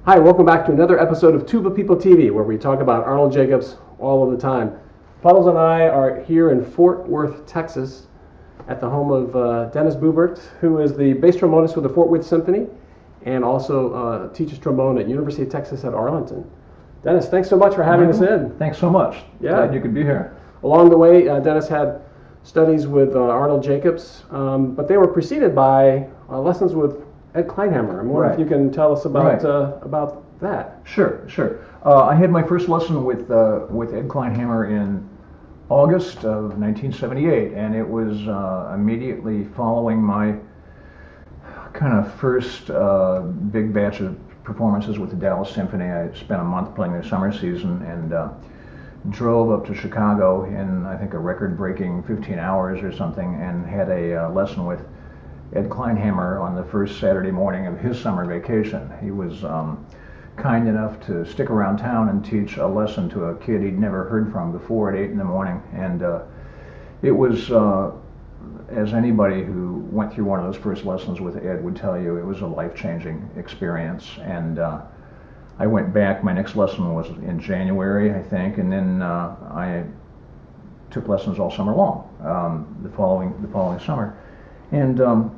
Hi, welcome back to another episode of Tuba People TV, where we talk about Arnold Jacobs all of the time. Puddles and I are here in Fort Worth, Texas, at the home of Dennis Bubert, who is the bass trombonist with the Worth Symphony, and also teaches trombone at University of Texas at Arlington. Dennis, thanks so much for having us in. Thanks so much. Yeah. Glad you could be here. Along the way, Dennis had studies with Arnold Jacobs, but they were preceded by lessons with Ed Kleinhammer. I'm wondering if you can tell us about that. Sure. I had my first lesson with Ed Kleinhammer in August of 1978, and it was immediately following my kind of first big batch of performances with the Dallas Symphony. I spent a month playing their summer season and drove up to Chicago in, I think, a record-breaking 15 hours or something, and had a lesson with Ed Kleinhammer on the first Saturday morning of his summer vacation. He was kind enough to stick around town and teach a lesson to a kid he'd never heard from before at 8 in the morning. And it was, as anybody who went through one of those first lessons with Ed would tell you, it was a life-changing experience. And I went back. My next lesson was in January, I think, and then I took lessons all summer long, the following summer. And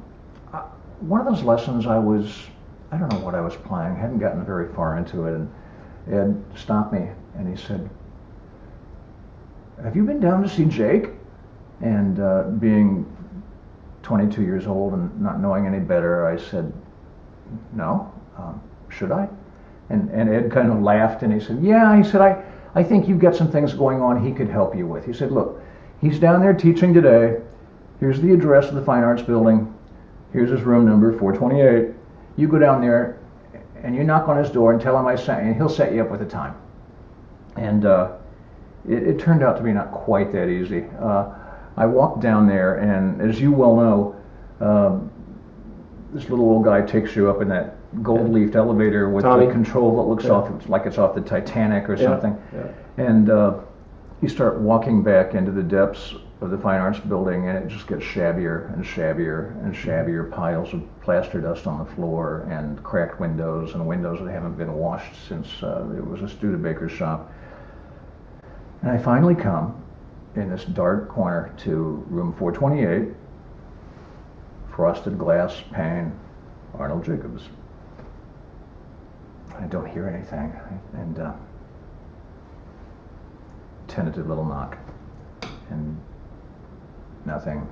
one of those lessons, I don't know what I was playing, hadn't gotten very far into it, and Ed stopped me and he said, "Have you been down to see Jake?" And being 22 years old and not knowing any better, I said, "No, should I?" And Ed kind of laughed and he said, "Yeah," he said, I think you've got some things going on he could help you with. He said, "Look, he's down there teaching today. Here's the address of the Fine Arts Building. Here's his room number, 428. You go down there and you knock on his door and tell him I sent you, and he'll set you up with a time." And it turned out to be not quite that easy. I walked down there, and as you well know, this little old guy takes you up in that gold-leafed elevator with the control that looks off like it's off the Titanic or something. Yeah. And you start walking back into the depths of the Fine Arts Building, and it just gets shabbier and shabbier and shabbier. Piles of plaster dust on the floor and cracked windows and windows that haven't been washed since it was a Studebaker's shop. And I finally come in this dark corner to room 428, frosted glass pane, Arnold Jacobs. I don't hear anything, and tentative little knock, and nothing,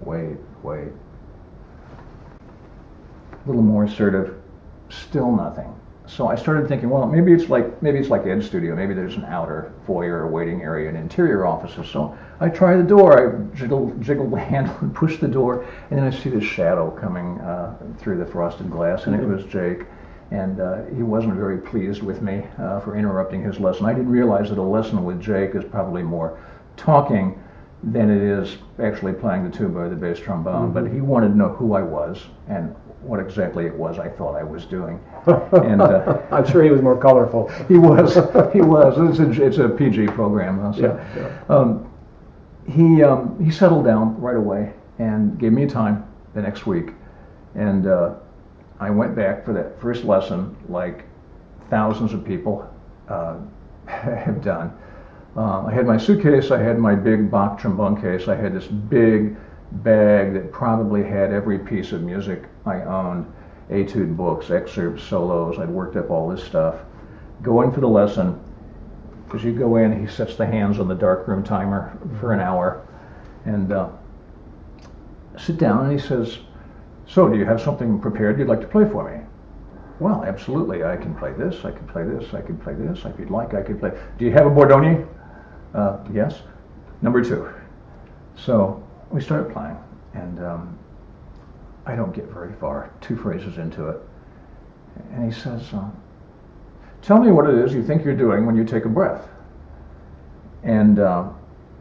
wait. A little more assertive, still nothing. So I started thinking, well, maybe it's like Ed's studio. Maybe there's an outer foyer, a waiting area, and interior offices. So I try the door. I jiggle the handle and push the door, and then I see this shadow coming through the frosted glass, and it was Jake. And he wasn't very pleased with me for interrupting his lesson. I didn't realize that a lesson with Jake is probably more talking than it is actually playing the tuba or the bass trombone. But he wanted to know who I was and what exactly it was I thought I was doing. And I'm sure he was more colorful. He was. It's a PG program. So. He settled down right away and gave me time the next week. And I went back for that first lesson like thousands of people have done. I had my suitcase, I had my big Bach trombone case, I had this big bag that probably had every piece of music I owned, etude books, excerpts, solos. I'd worked up all this stuff. Going for the lesson, because you go in, he sets the hands on the darkroom timer for an hour, and sit down, and he says, "So, do you have something prepared you'd like to play for me?" "Well, absolutely. I can play this, I can play this, I can play this. If you'd like, I could play." "Do you have a Bordoni?" "Yes." "Number 2. So we started playing, and I don't get very far, 2 phrases into it. And he says, "Tell me what it is you think you're doing when you take a breath." And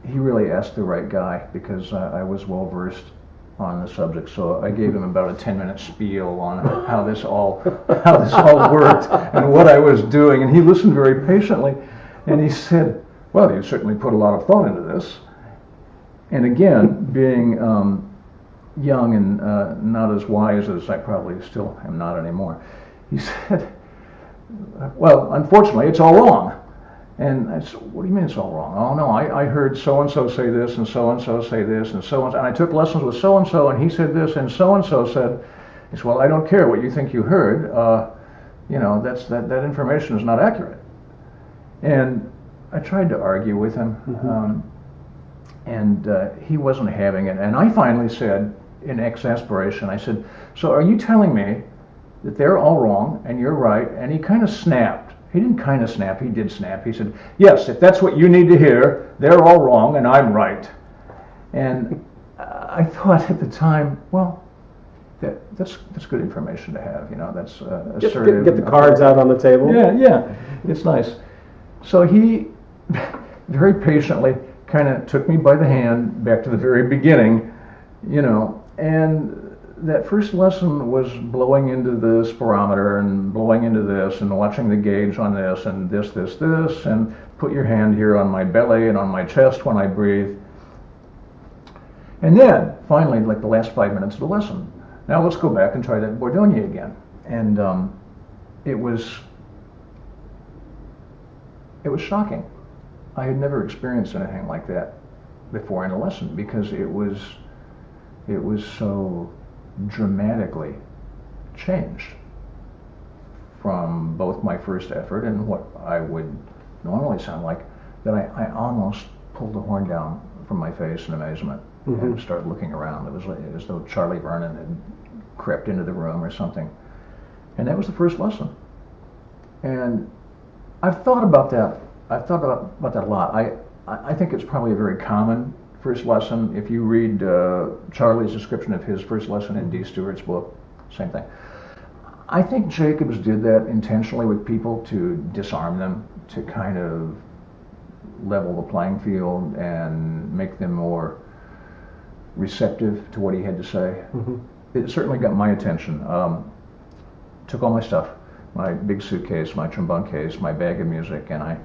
he really asked the right guy, because I was well versed on the subject, so I gave him about a 10-minute spiel on how this all worked and what I was doing, and he listened very patiently, and he said, "Well, you certainly put a lot of thought into this." And again, being young and not as wise as I probably still am not anymore, he said, well, unfortunately, it's all wrong. And I said, what do you mean it's all wrong? Oh no, I heard so-and-so say this, and so-and-so say this, and so-and-so, and I took lessons with so-and-so, and he said this, and so-and-so said, he said, well, I don't care what you think you heard, that information is not accurate. And I tried to argue with him, and he wasn't having it. And I finally said, in exasperation, I said, so are you telling me that they're all wrong, and you're right? And he kind of snapped. He didn't kind of snap, he did snap. He said, yes, if that's what you need to hear, they're all wrong and I'm right. And I thought at the time, well, that's good information to have, that's assertive. Get the cards out on the table. Yeah, it's nice. So he very patiently kind of took me by the hand back to the very beginning, and that first lesson was blowing into the spirometer and blowing into this and watching the gauge on this and this, and put your hand here on my belly and on my chest when I breathe. And then, finally, like the last 5 minutes of the lesson, now let's go back and try that Bordogne again. And it was shocking. I had never experienced anything like that before in a lesson because it was so dramatically changed from both my first effort and what I would normally sound like, that I almost pulled the horn down from my face in amazement and started looking around. It was like, as though Charlie Vernon had crept into the room or something. And that was the first lesson. And I've thought about that. I've thought about that a lot. I think it's probably a very common first lesson. If you read Charlie's description of his first lesson in D. Stewart's book, same thing. I think Jacobs did that intentionally with people to disarm them, to kind of level the playing field and make them more receptive to what he had to say. It certainly got my attention. Took all my stuff, my big suitcase, my trombone case, my bag of music, and I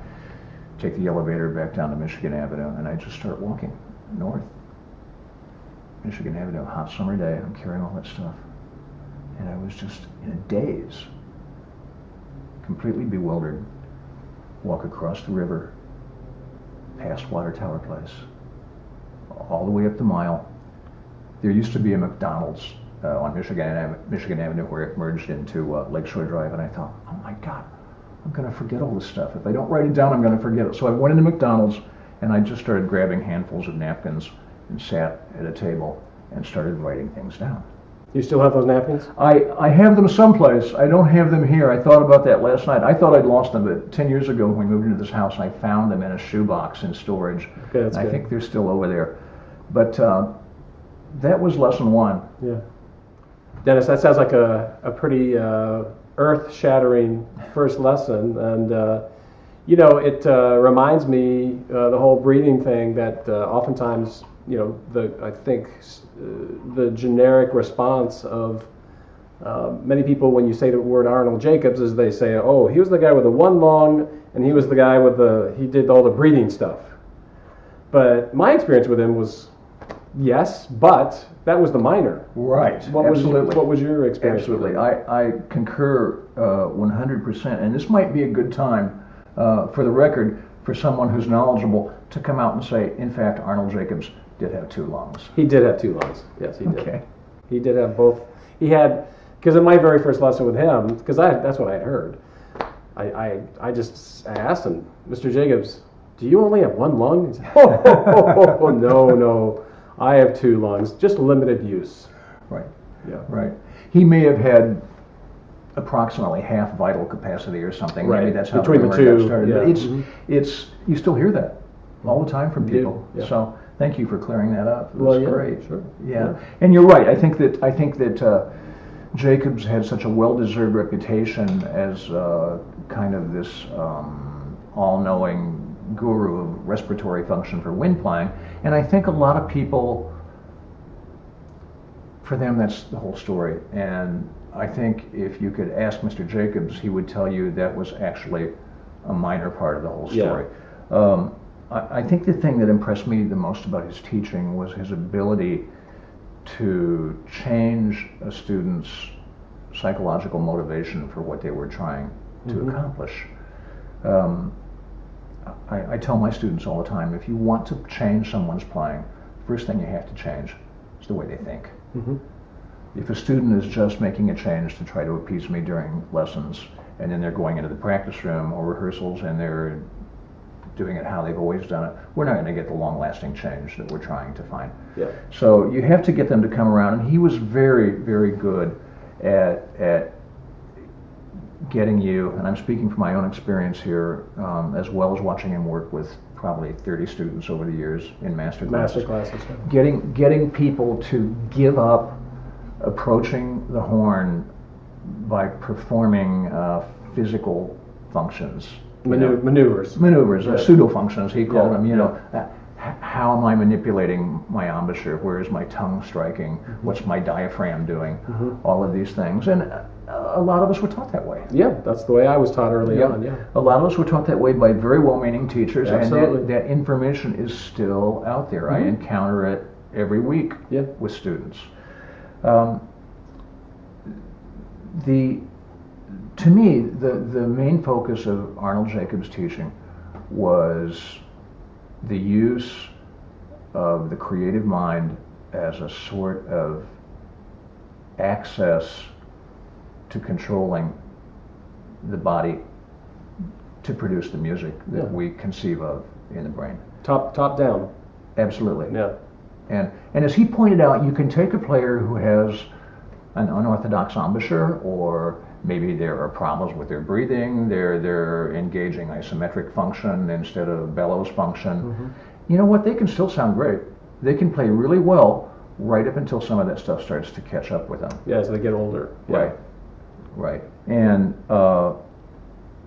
take the elevator back down to Michigan Avenue, and I just start walking north. Michigan Avenue, hot summer day, I'm carrying all that stuff. And I was just in a daze, completely bewildered. Walk across the river, past Water Tower Place, all the way up the mile. There used to be a McDonald's on Michigan Avenue where it merged into Lakeshore Drive, and I thought, oh my God, I'm going to forget all this stuff. If I don't write it down, I'm going to forget it. So I went into McDonald's, and I just started grabbing handfuls of napkins and sat at a table and started writing things down. You still have those napkins? I have them someplace. I don't have them here. I thought about that last night. I thought I'd lost them, but 10 years ago when we moved into this house, I found them in a shoebox in storage. Okay, that's good. I think they're still over there. But that was lesson one. Yeah. Dennis, that sounds like a pretty earth-shattering first lesson, and it reminds me the whole breathing thing that oftentimes, I think the generic response of many people when you say the word Arnold Jacobs is they say, oh, he was the guy with the one lung, and he was the guy he did all the breathing stuff. But my experience with him was, yes, but that was the minor. Right, absolutely. What was your experience? Absolutely, I concur 100%, and this might be a good time, for the record, for someone who's knowledgeable to come out and say, in fact, Arnold Jacobs did have two lungs. He did have two lungs, yes, he did. Okay. He did have both. He had, because in my very first lesson with him, because that's what I had heard, I asked him, Mr. Jacobs, do you only have one lung? He said, oh, no, I have two lungs, just limited use. Right. Yeah. Right. He may have had approximately half vital capacity or something. Right. Maybe that's how between the two. Started. Yeah. It's you still hear that all the time from people. Yeah. So thank you for clearing that up. It Well, was yeah, great. sure. Yeah. And you're right. I think that Jacobs had such a well-deserved reputation as kind of this all-knowing guru of respiratory function for wind playing, and I think a lot of people, for them, that's the whole story. And I think if you could ask Mr. Jacobs, he would tell you that was actually a minor part of the whole story. Yeah. I think the thing that impressed me the most about his teaching was his ability to change a student's psychological motivation for what they were trying to accomplish. I tell my students all the time, if you want to change someone's playing, first thing you have to change is the way they think. If a student is just making a change to try to appease me during lessons, and then they're going into the practice room or rehearsals and they're doing it how they've always done it, we're not going to get the long-lasting change that we're trying to find. Yeah. So you have to get them to come around, and he was very, very good at getting you, and I'm speaking from my own experience here, as well as watching him work with probably 30 students over the years in master classes. Getting people to give up approaching the horn by performing physical functions. Maneuvers. Yeah. Pseudo-functions, he called them, you know. How am I manipulating my embouchure? Where is my tongue striking? What's my diaphragm doing? All of these things. And a lot of us were taught that way. Yeah, that's the way I was taught early on, yeah. A lot of us were taught that way by very well-meaning teachers, Absolutely. and that information is still out there. I encounter it every week with students. To me, the main focus of Arnold Jacobs' teaching was the use of the creative mind as a sort of access to controlling the body to produce the music that we conceive of in the brain. Top down. Absolutely. Yeah. And as he pointed out, you can take a player who has an unorthodox embouchure, or maybe there are problems with their breathing, they're engaging isometric function instead of bellows function. You know what, they can still sound great. They can play really well right up until some of that stuff starts to catch up with them. Yeah, as they get older. Yeah. Right. And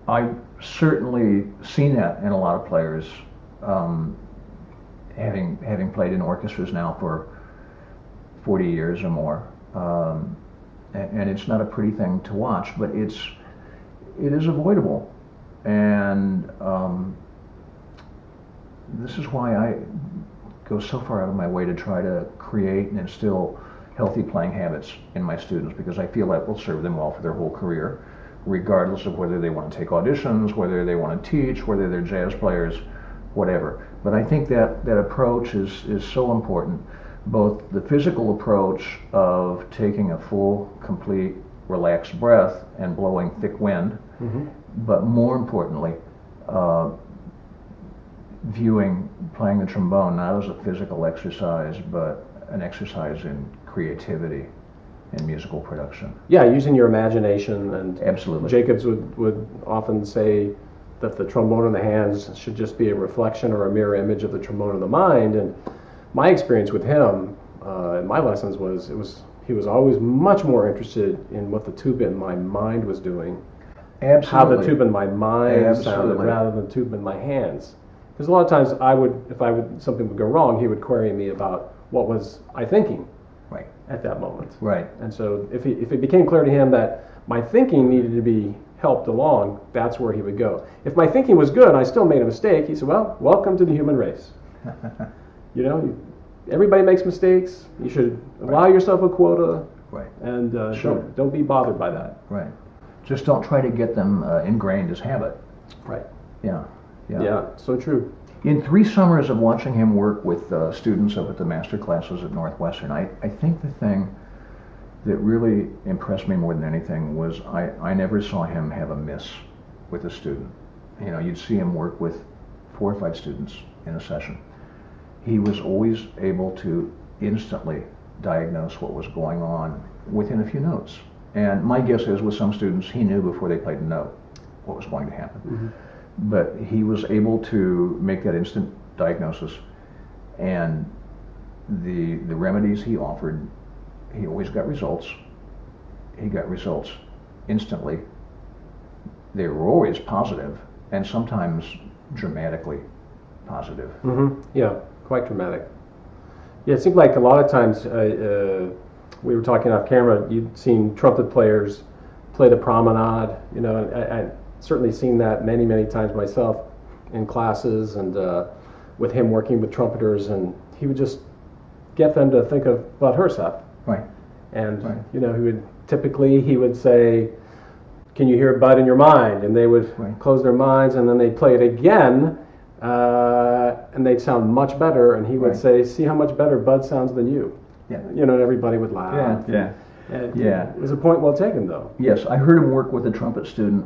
I've certainly seen that in a lot of players, having played in orchestras now for 40 years or more. And it's not a pretty thing to watch, but it is avoidable. And this is why I go so far out of my way to try to create and instill healthy playing habits in my students, because I feel that will serve them well for their whole career, regardless of whether they want to take auditions, whether they want to teach, whether they're jazz players, whatever. But I think that approach is so important. Both the physical approach of taking a full, complete, relaxed breath and blowing thick wind, but more importantly, viewing playing the trombone not as a physical exercise, but an exercise in creativity and musical production. Yeah, using your imagination. And absolutely. Jacobs would often say that the trombone in the hands should just be a reflection or a mirror image of the trombone in the mind. And my experience with him in my lessons was he was always much more interested in what the tuba in my mind was doing. Absolutely. How the tuba in my mind sounded rather than the tuba in my hands. Because a lot of times if something would go wrong, he would query me about what was I thinking at that moment. Right. And so if it became clear to him that my thinking needed to be helped along, that's where he would go. If my thinking was good and I still made a mistake, he said, well, welcome to the human race. You know, everybody makes mistakes. You should allow yourself a quota. Right. And don't be bothered by that. Right. Just don't try to get them ingrained as habit. Right. Yeah. Yeah, so true. In 3 summers of watching him work with students up at the master classes at Northwestern, I think the thing that really impressed me more than anything was I never saw him have a miss with a student. You know, you'd see him work with 4 or 5 students in a session. He was always able to instantly diagnose what was going on within a few notes. And my guess is with some students, he knew before they played a note what was going to happen. But he was able to make that instant diagnosis, and the remedies he offered, he always got results. He got results instantly. They were always positive, and sometimes dramatically positive. Yeah, quite dramatic. Yeah, it seemed like a lot of times, we were talking off camera, you'd seen trumpet players play the promenade, you know, and I certainly seen that many, many times myself in classes and with him working with trumpeters, and he would just get them to think about her stuff. Right. And, you know, he would say, can you hear Bud in your mind? And they would Right. close their minds, and then they'd play it again, and they'd sound much better. And he would Right. say, "See how much better Bud sounds than you." Yeah. And everybody would laugh. Yeah. And Yeah. It was a point well taken, though. Yes, I heard him work with a trumpet student.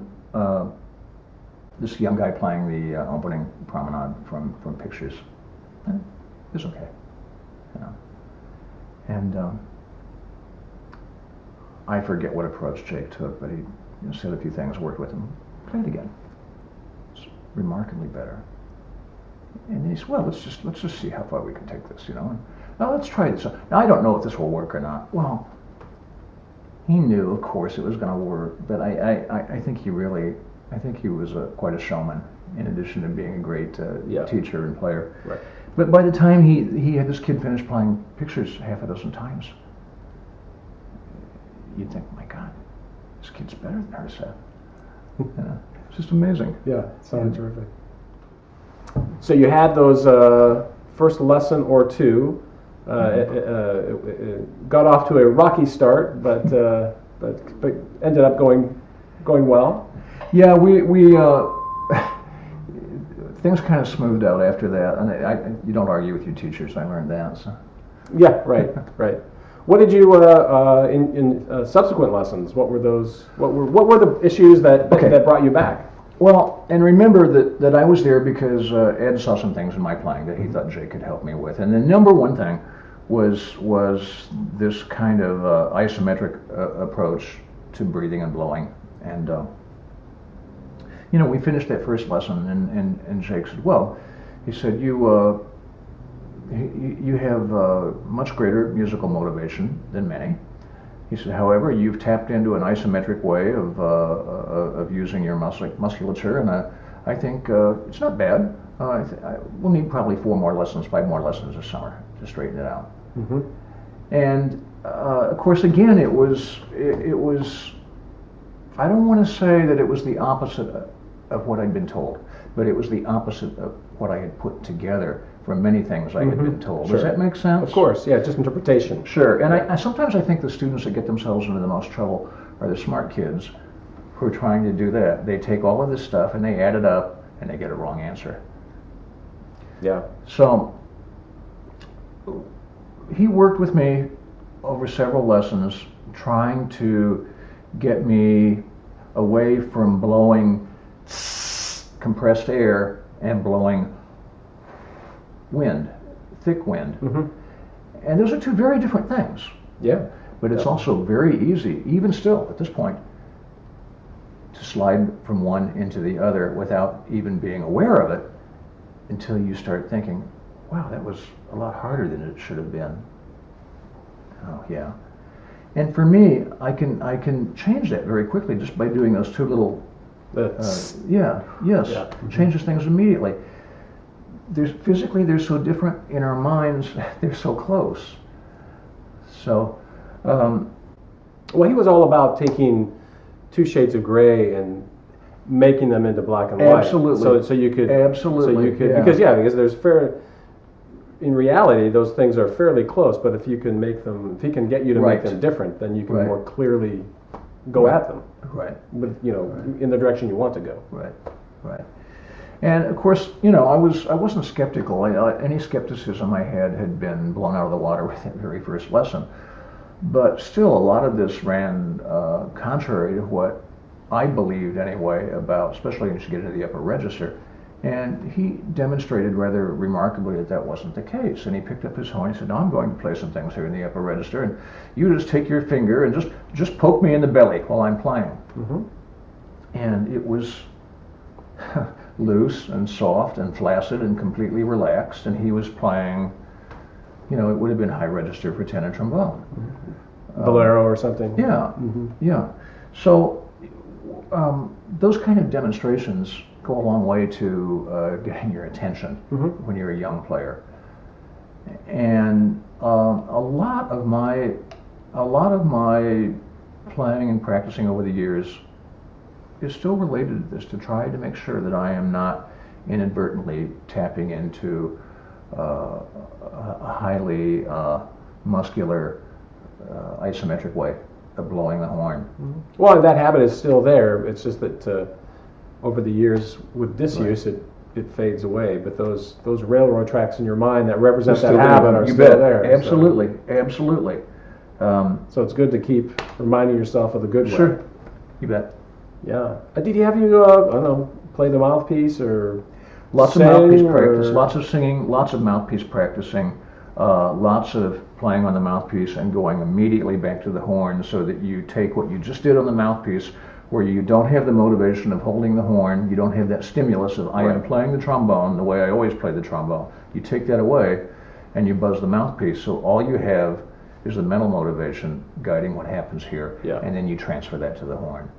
This young guy playing the opening promenade from pictures. And it was okay. And I forget what approach Jake took, but he said a few things, worked with him. Play it again. It's remarkably better. And he said, well, let's just see how far we can take this, And now let's try this. Now I don't know if this will work or not. Well, he knew, of course, it was going to work, but I think he was quite a showman, in addition to being a great teacher and player. Right. But by the time he had this kid finish playing pictures half a dozen times, you'd think, my God, this kid's better than her set. It's just amazing. Yeah, it sounded terrific. So you had those first lesson or two. It got off to a rocky start, but ended up going well. Yeah, we things kind of smoothed out after that, and you don't argue with your teachers. I learned that. So. Yeah, right. What did you in subsequent lessons? What were those? What were the issues that brought you back? Well, and remember that I was there because Ed saw some things in my playing that he thought Jake could help me with, and the number one thing was this kind of isometric approach to breathing and blowing, and we finished that first lesson, and Jake said, well, he said, you have much greater musical motivation than many. He said, however, you've tapped into an isometric way of using your musculature, and I think it's not bad. We'll need probably 5 more lessons this summer to straighten it out. Mm-hmm. And of course, again, it was. I don't want to say that it was the opposite of what I'd been told, but it was the opposite of what I had put together from many things I had been told. Sure. Does that make sense? Of course, yeah, just interpretation. Sure, and I sometimes I think the students that get themselves into the most trouble are the smart kids who are trying to do that. They take all of this stuff and they add it up and they get a wrong answer. Yeah. So he worked with me over several lessons trying to get me away from blowing compressed air and blowing wind, thick wind. Mm-hmm. And those are two very different things. Yeah. But it's also very easy, even still at this point, to slide from one into the other without even being aware of it until you start thinking, wow, that was a lot harder than it should have been. Oh, yeah. And for me, I can change that very quickly just by doing those two little, changes things immediately. Physically, they're so different. In our minds, they're so close. So, well, he was all about taking 2 shades of gray and making them into black and white. Absolutely. So you could yeah. because there's in reality those things are fairly close, but if he can get you to make them different, then you can more clearly go at them. Right. With, in the direction you want to go. Right. And of course, I wasn't skeptical. Any skepticism I had been blown out of the water with that very first lesson. But still, a lot of this ran contrary to what I believed anyway about, especially as you get into the upper register. And he demonstrated rather remarkably that wasn't the case. And he picked up his horn and he said, no, I'm going to play some things here in the upper register, and you just take your finger and just poke me in the belly while I'm playing. Mm-hmm. And it was loose and soft and flaccid and completely relaxed, and he was playing, it would have been high register for tenor trombone. Mm-hmm. Bolero or something. Yeah, yeah. So those kind of demonstrations go a long way to getting your attention when you're a young player. And a lot of my playing and practicing over the years is still related to this, to try to make sure that I am not inadvertently tapping into a highly muscular isometric way of blowing the horn. Well, that habit is still there. It's just that over the years with disuse, it fades away. But those railroad tracks in your mind that represent that habit are still there. Absolutely, absolutely. So it's good to keep reminding yourself of the good way. Sure, you bet. Yeah. Did you have you, I don't know, play the mouthpiece or lots of sing mouthpiece or... practice, lots of singing, lots of mouthpiece practicing, lots of playing on the mouthpiece and going immediately back to the horn so that you take what you just did on the mouthpiece, where you don't have the motivation of holding the horn, you don't have that stimulus of I am playing the trombone the way I always play the trombone. You take that away and you buzz the mouthpiece, so all you have is the mental motivation guiding what happens here, and then you transfer that to the horn.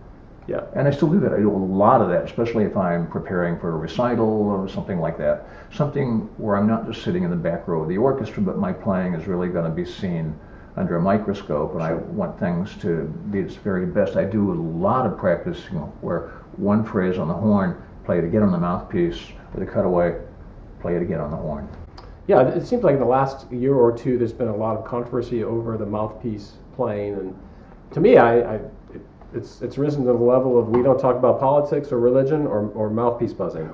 Yeah. And I still do that. I do a lot of that, especially if I'm preparing for a recital or something like that. Something where I'm not just sitting in the back row of the orchestra, but my playing is really going to be seen under a microscope, and I want things to be its very best. I do a lot of practice, where one phrase on the horn, play it again on the mouthpiece, with a cutaway, play it again on the horn. Yeah, it seems like in the last year or two there's been a lot of controversy over the mouthpiece playing, and to me, it's risen to the level of we don't talk about politics or religion or mouthpiece buzzing.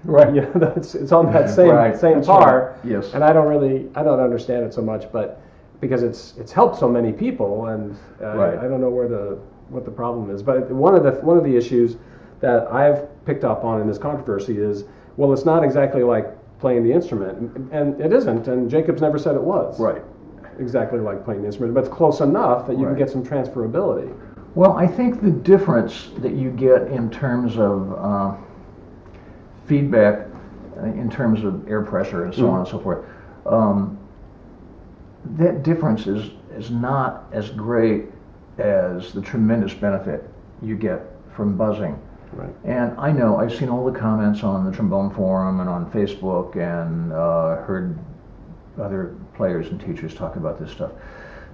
Right. Yeah, it's on that same par. Right. Yes. And I don't understand it so much, but because it's helped so many people, and I don't know what the problem is. But one of the issues that I've picked up on in this controversy is, well, it's not exactly like playing the instrument, and it isn't, and Jacobs never said it was. Right. Exactly like playing the instrument, but it's close enough that you can get some transferability. Well, I think the difference that you get in terms of feedback, in terms of air pressure and so on and so forth, that difference is not as great as the tremendous benefit you get from buzzing. Right. And I know I've seen all the comments on the trombone forum and on Facebook, and heard other players and teachers talk about this stuff.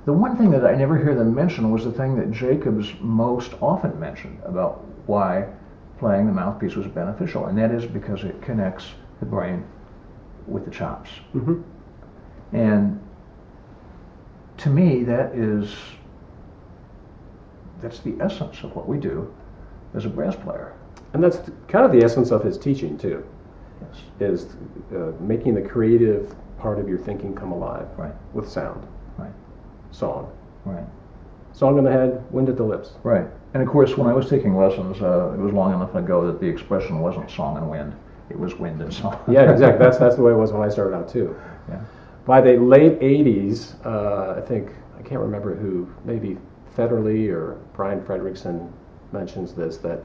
The one thing that I never hear them mention was the thing that Jacobs most often mentioned about why playing the mouthpiece was beneficial, and that is because it connects the brain with the chops. Mm-hmm. And to me, that's the essence of what we do as a brass player. And that's kind of the essence of his teaching too. Yes. Is making the creative part of your thinking come alive. Right. With sound. Right. Song. Right. Song in the head, wind at the lips. Right. And of course, when I was taking lessons, it was long enough ago that the expression wasn't song and wind; it was wind and song. Yeah, exactly. That's the way it was when I started out too. Yeah. By the late '80s, I can't remember who, maybe Federley or Brian Fredrickson mentions this, that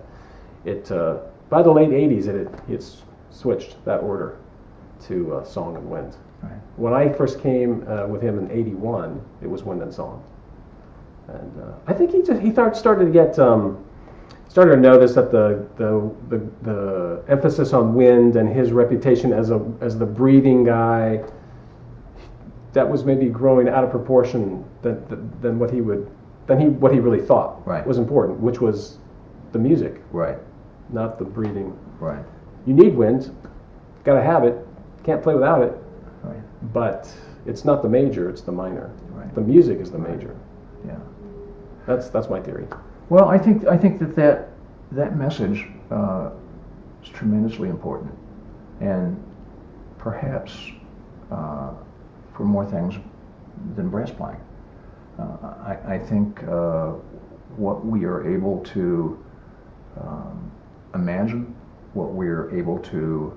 by the late '80s it's switched that order to song and wind. Right. When I first came with him in '81, it was wind and song, and I think he started to notice that the emphasis on wind and his reputation as the breathing guy, that was maybe growing out of proportion than what he really thought was important, which was the music, not the breathing. Right. You need wind, got to have it, can't play without it. Right. But it's not the major, it's the minor. Right. The music is the major. Yeah. That's my theory. Well, I think that message is tremendously important, and perhaps for more things than brass playing. I think what we are able to imagine, what we're able to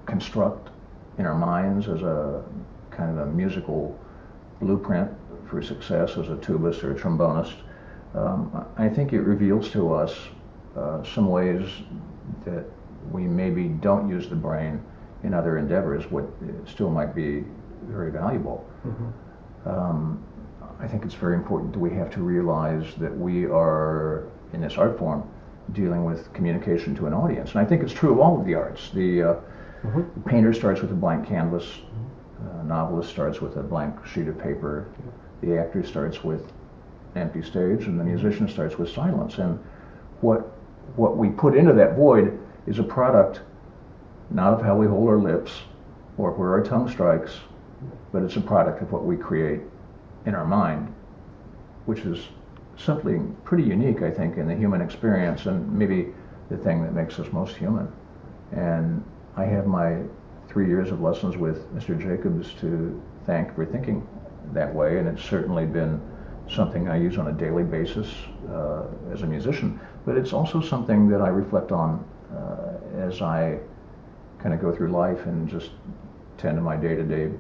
construct in our minds as a kind of a musical blueprint for success as a tubist or a trombonist, I think it reveals to us some ways that we maybe don't use the brain in other endeavors, what still might be very valuable. Mm-hmm. I think it's very important that we have to realize that we are, in this art form, dealing with communication to an audience. And I think it's true of all of the arts. The painter starts with a blank canvas, the novelist starts with a blank sheet of paper, the actor starts with an empty stage, and the musician starts with silence. And what we put into that void is a product not of how we hold our lips or where our tongue strikes, but it's a product of what we create in our mind which is something pretty unique, I think, in the human experience, and maybe the thing that makes us most human. And I have my 3 years of lessons with Mr. Jacobs to thank for thinking that way, and it's certainly been something I use on a daily basis as a musician, but it's also something that I reflect on as I kind of go through life and just tend to my day-to-day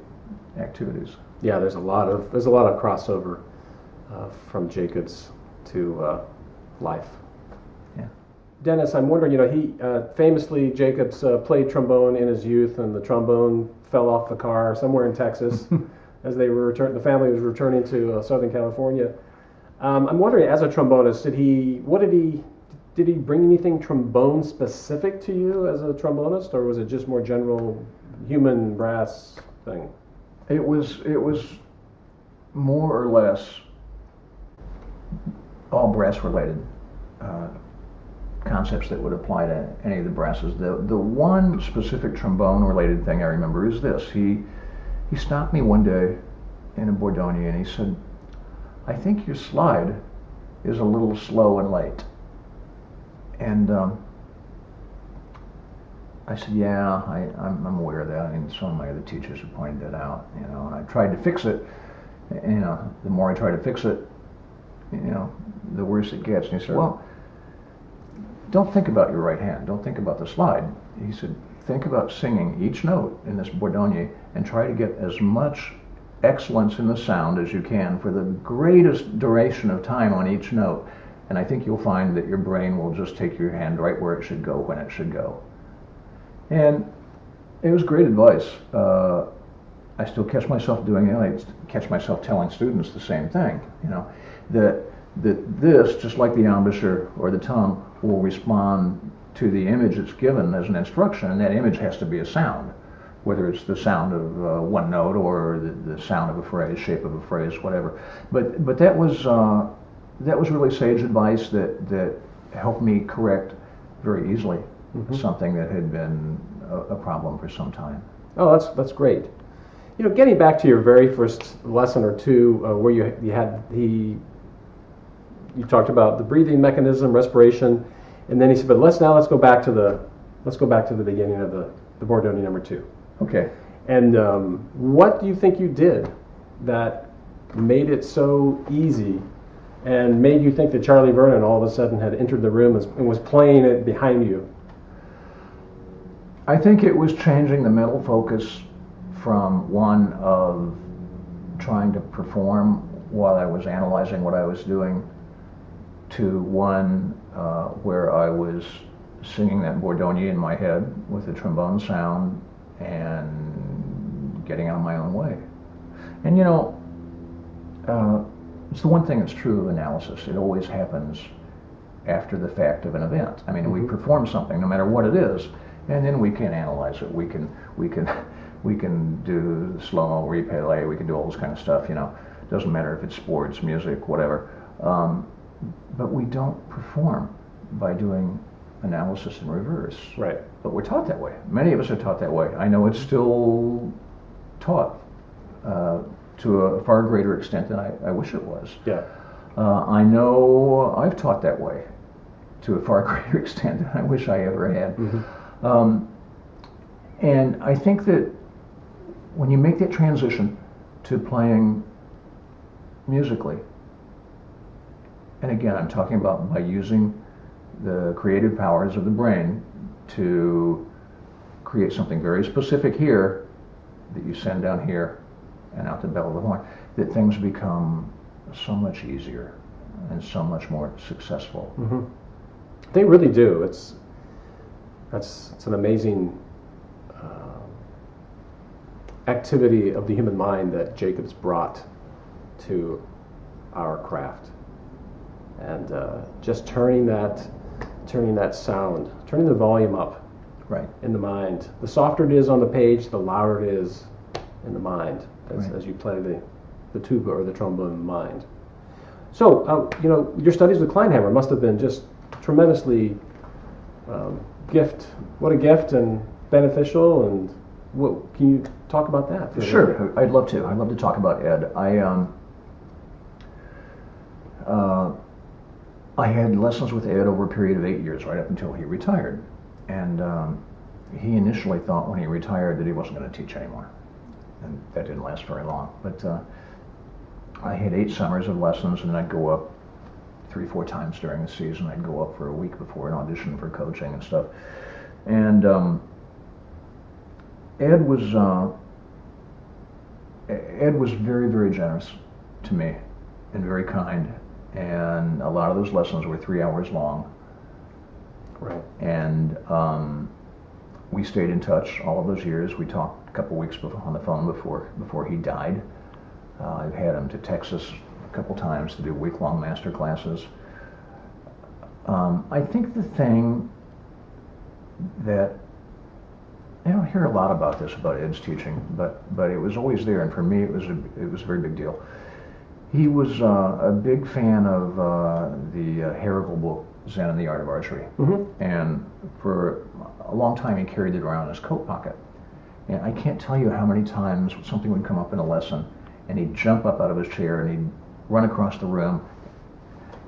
activities. Yeah, there's a lot of crossover from Jacobs to life. Yeah. Dennis, I'm wondering, he famously, Jacobs played trombone in his youth, and the trombone fell off the car somewhere in Texas as they were the family was returning to Southern California. I'm wondering, as a trombonist, did he bring anything trombone specific to you as a trombonist, or was it just more general human brass thing? It was more or less all brass related concepts that would apply to any of the brasses. The one specific trombone related thing I remember is this. He stopped me one day in a Bordoni and he said, "I think your slide is a little slow and late." And I said, "Yeah, I'm aware of that. I mean, some of my other teachers have pointed that out, and I tried to fix it. The more I try to fix it, the worse it gets." And he said, "Well, don't think about your right hand. Don't think about the slide." He said, "Think about singing each note in this Bordoni and try to get as much excellence in the sound as you can for the greatest duration of time on each note. And I think you'll find that your brain will just take your hand right where it should go when it should go." And it was great advice. I still catch myself doing it. I catch myself telling students the same thing, that this, just like the embouchure or the tongue, will respond to the image it's given as an instruction, and that image has to be a sound, whether it's the sound of one note or the sound of a phrase, shape of a phrase, whatever. But that was really sage advice that helped me correct very easily something that had been a problem for some time. Oh, that's great. Getting back to your very first lesson or two, where you talked about the breathing mechanism, respiration, and then he said, "But let's go back to the beginning of the Bordoni number 2." Okay. And what do you think you did that made it so easy and made you think that Charlie Vernon all of a sudden had entered the room and was playing it behind you? I think it was changing the mental focus from one of trying to perform while I was analyzing what I was doing to one where I was singing that Bordoni in my head with the trombone sound and getting out of my own way. And it's the one thing that's true of analysis. It always happens after the fact of an event. I mean, we perform something, no matter what it is, and then we can analyze it. We can do slow-mo, replay. We can do all this kind of stuff. Doesn't matter if it's sports, music, whatever. But we don't perform by doing analysis in reverse. Right. But we're taught that way. Many of us are taught that way. I know it's still taught to a far greater extent than I wish it was. Yeah. I know I've taught that way to a far greater extent than I wish I ever had. And I think that when you make that transition to playing musically, and again, I'm talking about by using the creative powers of the brain to create something very specific here that you send down here and out the bell of the horn, that things become so much easier and so much more successful. They really do. It's an amazing activity of the human mind that Jacobs brought to our craft, and just turning that sound, turning the volume up, right, in the mind. The softer it is on the page, the louder it is in the mind as you play the tuba or the trombone in the mind. So your studies with Kleinhammer must have been just tremendously what a gift and beneficial. And can you talk about that? Sure, I'd love to. I'd love to talk about Ed. I had lessons with Ed over a period of 8 years, right up until he retired. And he initially thought when he retired that he wasn't going to teach anymore. And that didn't last very long. But I had 8 summers of lessons, and then I'd go up 3-4 times during the season. I'd go up for a week before an audition for coaching and stuff. And Ed was very, very generous to me and very kind. And a lot of those lessons were 3 hours long. Right. And we stayed in touch all of those years. We talked a couple weeks on the phone before he died. I've had him to Texas a couple times to do week-long master classes. I think the thing that I don't hear a lot about this about Ed's teaching, but it was always there, and for me it was a very big deal. He was a big fan of the Herrigal book, Zen and the Art of Archery. Mm-hmm. And for a long time he carried it around in his coat pocket. And I can't tell you how many times something would come up in a lesson and he'd jump up out of his chair and he'd run across the room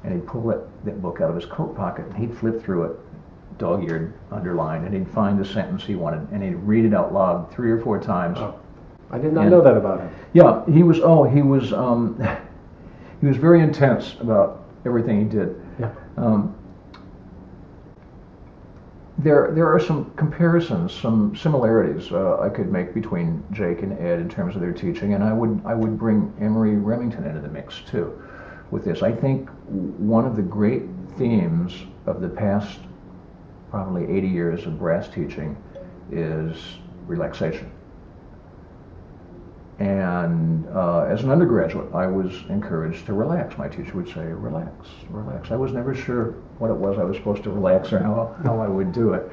and he'd pull that book out of his coat pocket and he'd flip through it, dog-eared, underlined, and he'd find the sentence he wanted and he'd read it out loud 3 or 4 times. Oh, I did not know that about him. Yeah, he was very intense about everything he did. Yeah. There are some comparisons, some similarities I could make between Jake and Ed in terms of their teaching, and I would bring Emory Remington into the mix too with this. I think one of the great themes of the past probably 80 years of brass teaching is relaxation. And as an undergraduate, I was encouraged to relax. My teacher would say, relax, relax. I was never sure what it was I was supposed to relax or how I would do it.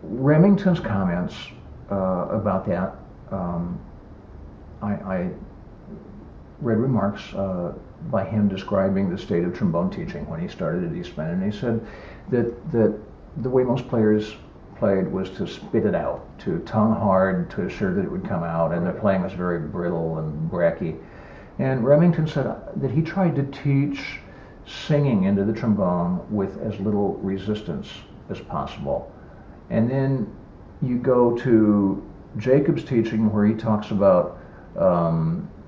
Remington's comments about that, I read remarks by him describing the state of trombone teaching when he started at Eastman, and he said that the way most players played was to spit it out, to tongue hard, to assure that it would come out, and the playing was very brittle and bracky. And Remington said that he tried to teach singing into the trombone with as little resistance as possible. And then you go to Jacobs' teaching where he talks about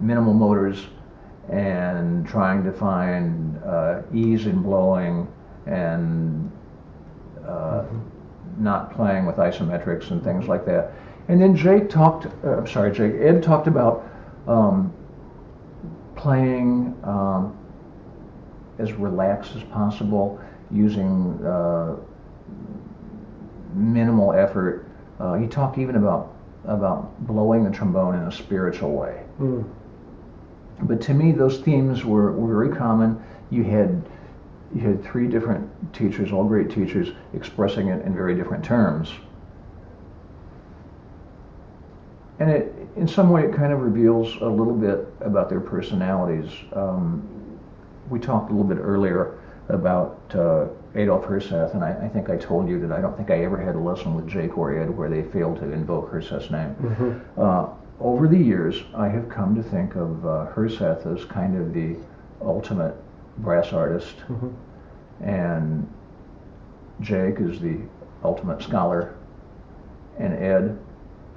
minimal motors and trying to find ease in blowing and not playing with isometrics and things like that. And then Ed talked about playing as relaxed as possible, using minimal effort. He talked even about blowing the trombone in a spiritual way. Mm. But to me, those themes were very common. You had 3 different teachers, all great teachers, expressing it in very different terms. And in some way, it kind of reveals a little bit about their personalities. We talked a little bit earlier about Adolf Herseth, and I think I told you that I don't think I ever had a lesson with Jake or Ed where they failed to invoke Herseth's name. Mm-hmm. Over the years, I have come to think of Herseth as kind of the ultimate brass artist, mm-hmm. and Jake is the ultimate scholar, and Ed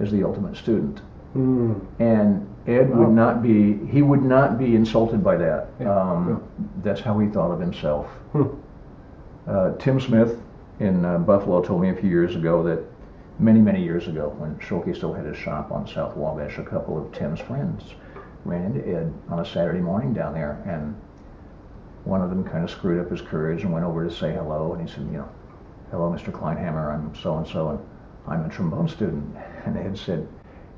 is the ultimate student. Mm. And Ed would not be insulted by that. Yeah. That's how he thought of himself. Hmm. Tim Smith in Buffalo told me a few years ago that many years ago, when Schulke still had his shop on South Wabash, a couple of Tim's friends ran into Ed on a Saturday morning down there, and one of them kind of screwed up his courage and went over to say hello, and he said, hello, Mr. Kleinhammer, I'm so-and-so, and I'm a trombone student. And Ed said,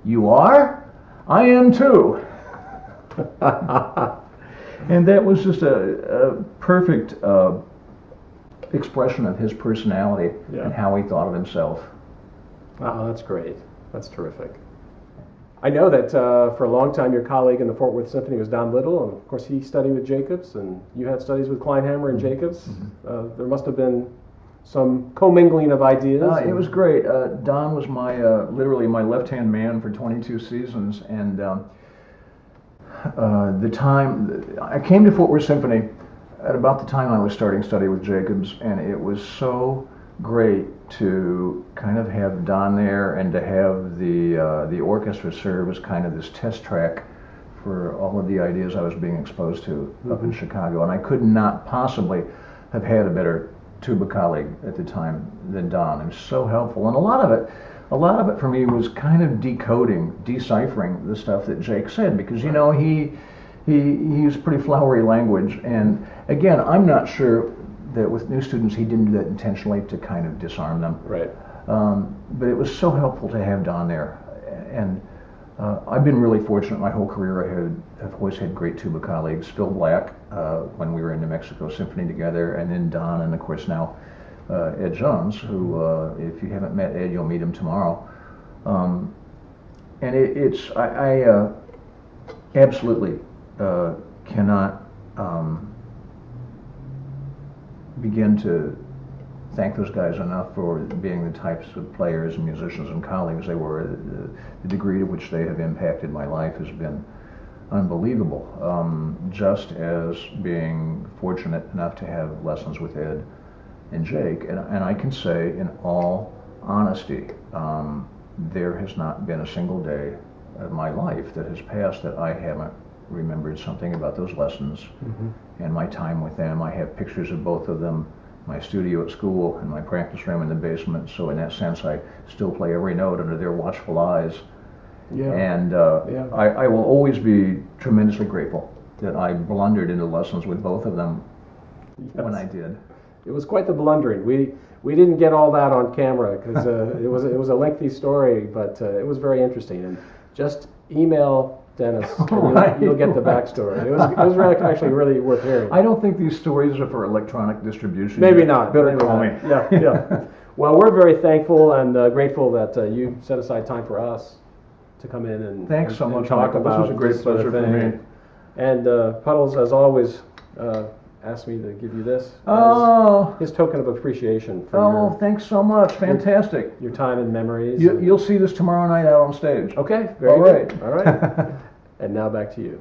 you are? I am too. And that was just a perfect expression of his personality, yeah, and how he thought of himself. Wow, that's great. That's terrific. I know that for a long time your colleague in the Fort Worth Symphony was Don Little, and of course he studied with Jacobs, and you had studies with Kleinhammer and Jacobs. Mm-hmm. There must have been some commingling of ideas. It was great. Don was my literally my left-hand man for 22 seasons, and the time I came to Fort Worth Symphony at about the time I was starting study with Jacobs, and it was so great to kind of have Don there and to have the orchestra serve as kind of this test track for all of the ideas I was being exposed to up in Chicago. And I could not possibly have had a better tuba colleague at the time than Don. It was so helpful, and a lot of it for me was kind of deciphering the stuff that Jake said, because you know he used pretty flowery language, and again, I'm not sure that with new students he didn't do that intentionally to kind of disarm them. Right. But it was so helpful to have Don there, and I've been really fortunate my whole career. I've always had great tuba colleagues. Phil Black, when we were in New Mexico Symphony together, and then Don, and of course now Ed Jones, who if you haven't met Ed, you'll meet him tomorrow. And I absolutely cannot begin to thank those guys enough for being the types of players and musicians and colleagues they were. The degree to which they have impacted my life has been unbelievable. Just as being fortunate enough to have lessons with Ed and Jake, and I can say in all honesty, there has not been a single day of my life that has passed that I haven't remembered something about those lessons and my time with them. I have pictures of both of them, my studio at school and my practice room in the basement, so in that sense I still play every note under their watchful eyes. Yeah. And I will always be tremendously grateful that I blundered into lessons with both of them when I did. It was quite the blundering. We didn't get all that on camera because it was a lengthy story, but it was very interesting. And just email Dennis, and you'll get the backstory. It was actually really worth hearing. I don't think these stories are for electronic distribution. Maybe not. Better Maybe call not. me. Yeah. Well, we're very thankful and grateful that you set aside time for us to come in and thanks so much, talk Michael. about this was a great this sort of pleasure for thing. me. And Puddles, as always, asked me to give you this as his token of appreciation for thanks so much. Fantastic. your time and memories. You'll see this tomorrow night out on stage. Okay, very All right. good. All right. And now back to you.